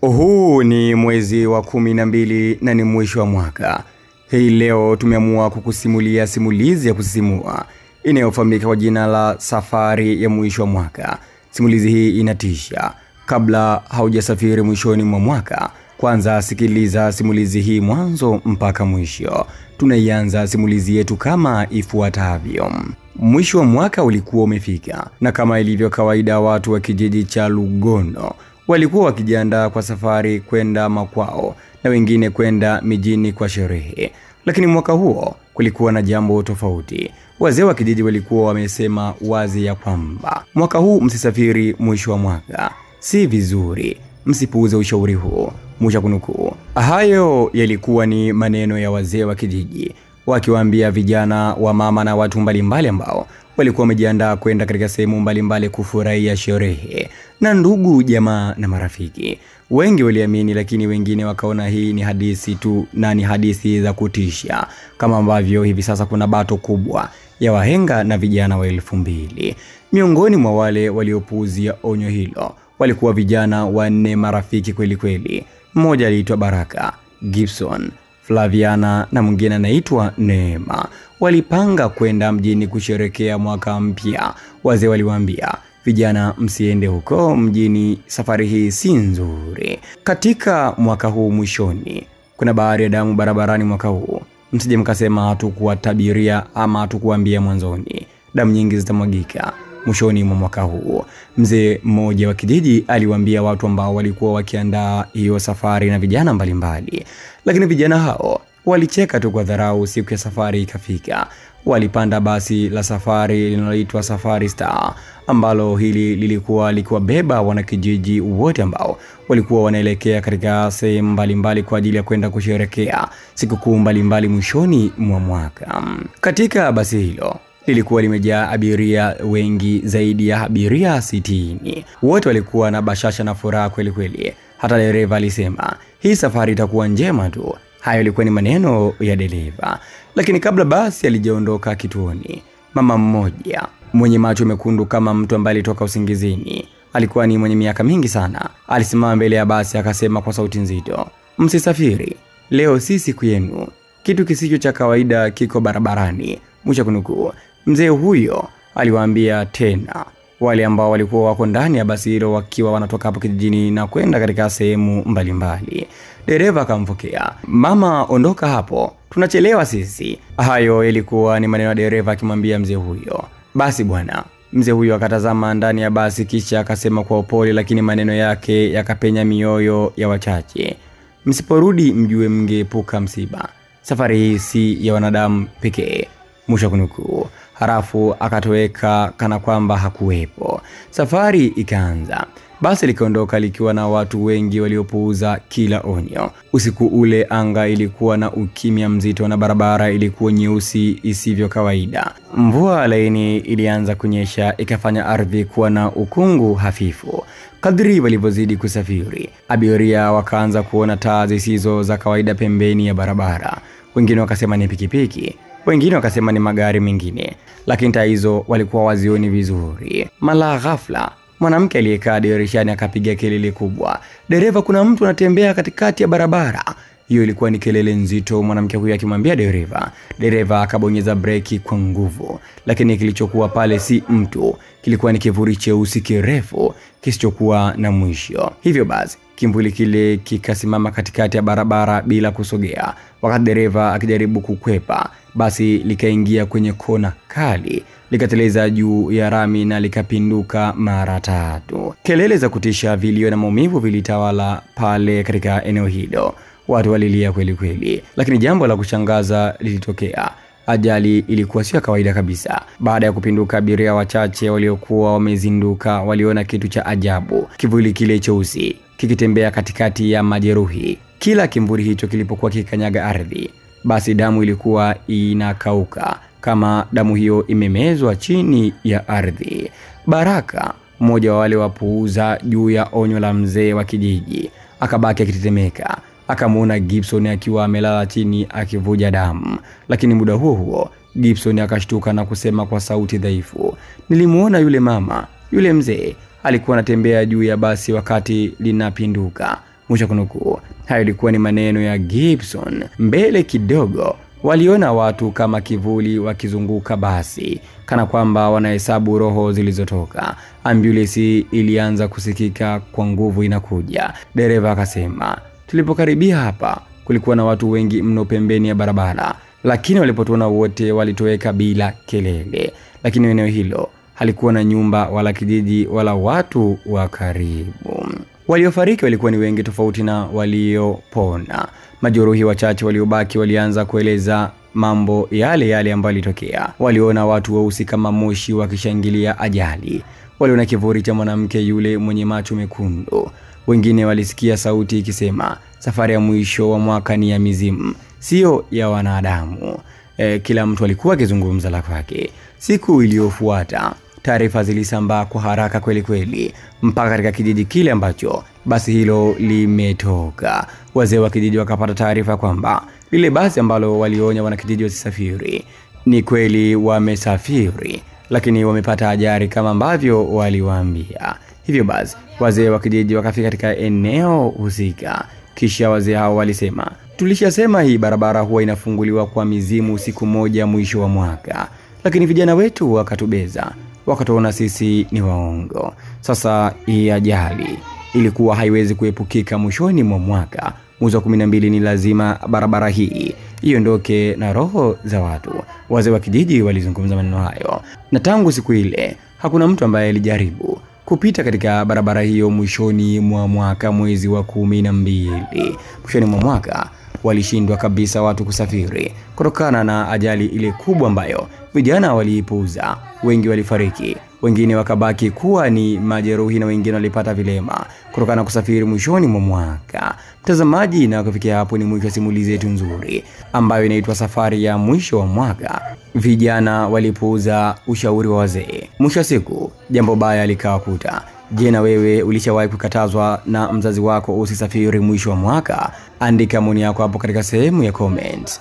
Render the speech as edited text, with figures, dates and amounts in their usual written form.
Huu ni mwezi wa 12 na ni mwisho wa mwaka. Hii leo tumeamua kukusimulia simulizi ya kusisimua inayofahamika kwa jina la Safari ya Mwisho wa Mwaka. Simulizi hii inatisha. Kabla haujasafiri mwishoni mwa mwaka, kwanza sikiliza simulizi hii mwanzo mpaka mwisho. Tunaianza simulizi yetu kama ifuatavyo. Mwisho wa mwaka ulikuwa umefika, na kama ilivyo kawaida watu wa kijiji cha Lugono walikuwa wakijiandaa kwa safari kwenda makwao na wengine kwenda mijini kwa sherehe. Lakini mwaka huo kulikuwa na jambo tofauti. Wazee wa kijiji walikuwa wamesema wazi ya kwamba mwaka huu msisafiri mwisho wa mwaka. Si vizuri, msipuuze ushauri huu. Mwisho kunukuu. Hayo yalikuwa ni maneno ya wazee wa kijiji wakiwaambia vijana, wa mama na watu mbalimbali ambao walikuwa wamejiandaa kwenda katika sehemu mbalimbali kufurahia sherehe na ndugu, jamaa na marafiki. Wengi waliamini, lakini wengine wakaona hii ni hadithi tu na ni hadithi za kutisha, kama ambavyo hivi sasa kuna bato kubwa ya wahenga na vijana wa 2000. Miongoni mwa wale waliopuuzia onyo hilo walikuwa vijana 4 marafiki kweli kweli. Mmoja aliitwa Baraka, Gibson, Flaviana na mwingine anaitwa Neema. Walipanga kwenda mjini kusherekea mwaka mpya. Wazee waliwaambia vijana, msiende huko mjini, safari hii si nzuri. Katika mwaka huu mwishoni kuna bahari ya damu barabarani mwaka huu. Msije mkasema hatukuwatabiria ama hatukuambia mwanzoni. Damu nyingi zitamwagika mwishoni mwa mwaka huu. Mzee mmoja wa kijiji aliwaambia watu ambao walikuwa wakiandaa hiyo safari na vijana mbalimbali. Lakini vijana hao walicheka tu kwa dharau. Siku ya safari ikafika. Walipanda basi la safari linaloitwa Safari Star, ambalo hili lilikuwa likiwabeba wanakijiji wote ambao walikuwa wanaelekea katika sehemu mbalimbali kwa ajili ya kwenda kusherehekea sikukuu mbalimbali mwishoni mwa mwaka. Katika basi hilo lilikuwa limejaa abiria wengi, zaidi ya abiria 60. Wote walikuwa na bashasha na furaha kweli kweli. Hata dereva alisema hii safari itakuwa njema tu. Hayo yalikuwa ni maneno ya dereva. Lakini kabla basi alijaondoka kituoni, mama mmoja mwenye macho mekundu kama mtu ambaye alitoka usingizini, alikuwa ni mwenye miaka mingi sana, alisimama mbele ya basi akasema kwa sauti nzito, msisafiri leo, si siku yenu. Kitu kisicho cha kawaida kiko barabarani. Mwisho kunukuu. Mzee huyo aliwaambia tena wale ambao walikuwa wako ndani ya basi hilo wakiwa wanatoka hapo kijijini na kwenda katika sehemu mbalimbali. Dereva akamfokea, mama, ondoka hapo, tunachelewa sisi. Hayo yalikuwa ni maneno ya dereva akimwambia mzee huyo. Basi bwana. Mzee huyo akatazama ndani ya basi kisha akasema kwa upole, lakini maneno yake yakapenya mioyo ya wachache, msiporudi mjue mngeepuka msiba. Safari hii si ya wanadamu pekee. Mwisho kunukuu. Halafu akatoweka kana kwamba hakuwepo. Safari ikaanza. Basi likaondoka likiwa na watu wengi waliopuuza kila onyo. Usiku ule anga ilikuwa na ukimya mzito na barabara ilikuwa nyeusi isivyo kawaida. Mvua laini ilianza kunyesha ikafanya ardhi kuwa na ukungu hafifu. Kadri walivyozidi kusafiri, abiria wakaanza kuona taa zisizo za kawaida pembeni ya barabara. Wengine wakasema ni pikipiki, wengine wakasema ni magari mengine, lakini taa hizo walikuwa wazioni vizuri. Mara ghafla mwanamke aliyekaa dirishani akapiga kelele kubwa, dereva, kuna mtu anatembea katikati ya barabara. Hiyo ilikuwa ni kelele nzito, mwanamke huyo akimwambia dereva. Dereva akabonyeza breki kwa nguvu, lakini kilichokuwa pale si mtu, kilikuwa ni kivuli cheusi kirefu kisichokuwa na mwisho. Hivyo basi kimvuli kile kikasimama katikati ya barabara bila kusogea. Wakati dereva akijaribu kukwepa, basi likaingia kwenye kona kali, likateleza juu ya rami na likapinduka mara 3. Kelele za kutisha, vilio na maumivu vilitawala pale katika eneo hilo. Watu walilia kweli kweli. Lakini jambo la kushangaza lilitokea. Ajali ilikuwa sio kawaida kabisa. Baada ya kupinduka, abiria wachache waliokuwa wamezinduka waliona kitu cha ajabu. Kivuli kile cheusi kikitembea katikati ya majeruhi. Kila kimvuli hicho kilipokuwa kikanyaga ardhi, basi damu ilikuwa inakauka kama damu hiyo imemezwa chini ya ardhi. Baraka, mmoja wa wale wapuuza juu ya onyo la mzee wa kijiji, akabaki akitetemeka. Akamuona Gibson akiwa amelala chini akivuja damu. Lakini muda huo huo Gibson akashtuka na kusema kwa sauti dhaifu, nilimuona yule mama, yule mzee alikuwa anatembea juu ya basi wakati linapinduka. Mwisho kunukuu. Hayo ilikuwa ni maneno ya Gibson. Mbele kidogo waliona watu kama kivuli wakizunguka basi, kana kwamba wanahesabu roho zilizotoka. Ambulance ilianza kusikika kwa nguvu inakuja. Dereva akasema, tulipokaribia hapa kulikuwa na watu wengi mno pembeni ya barabara, lakini walipotuona wote walitoweka bila kelele. Lakini eneo hilo halikuwa na nyumba wala kijiji wala watu wa karibu. Waliofariki walikuwa ni wengi tofauti na waliopona. Majeruhi wachache waliobaki walianza kueleza mambo yale yale ambayo yalitokea. Waliona watu weusi kama moshi wakishangilia ajali. Waliona kivuli cha mwanamke yule mwenye macho mekundu. Wengine walisikia sauti ikisema, safari ya mwisho wa mwaka ni ya mizimu, sio ya wanadamu. Kila mtu alikuwa akizungumza la kwake. Siku iliyofuata taarifa zilisambaa kwa haraka kweli kweli mpaka katika kijiji kile ambacho basi hilo limetoka. Wazee wa kijiji wakapata taarifa kwamba lile basi ambalo walionya wanakijiji wasisafiri ni kweli wamesafiri, lakini wamepata ajali kama ambavyo waliwaambia. Hivyo basi wazee wa kijiji wakafika katika eneo husika. Kisha wazee hao walisema, tulishasema hii barabara huwa inafunguliwa kwa mizimu siku moja mwisho wa mwaka, lakini vijana wetu wakatubeza, wakatuona sisi ni waongo. Sasa hii ajali ilikuwa haiwezi kuepukika mwishoni mwa mwaka. Mwezi wa 12 ni lazima barabara hii iondoke na roho za watu. Wazee wa kijiji walizungumza maneno hayo, na tangu siku ile hakuna mtu ambaye alijaribu kupita katika barabara hiyo mwishoni mwa mwaka mwezi wa 12. Mwishoni mwa mwaka walishindwa kabisa watu kusafiri kutokana na ajali ile kubwa ambayo vijana waliipuuza. Wengi walifariki, wengine wakabaki kuwa ni majeruhi na wengine walipata vilema kutokana na kusafiri mwishoni mwa mwaka. Mtazamaji, na kufikia hapo ni mwisho wa simulizi yetu nzuri ambayo inaitwa Safari ya Mwisho wa Mwaka. Vijana walipuuza ushauri wa wazee. Mwisho wa siku jambo baya likawakuta. Je, na wewe ulishawahi kukatazwa na mzazi wako usisafiri mwisho wa mwaka? Andika maoni yako hapo katika sehemu ya comment.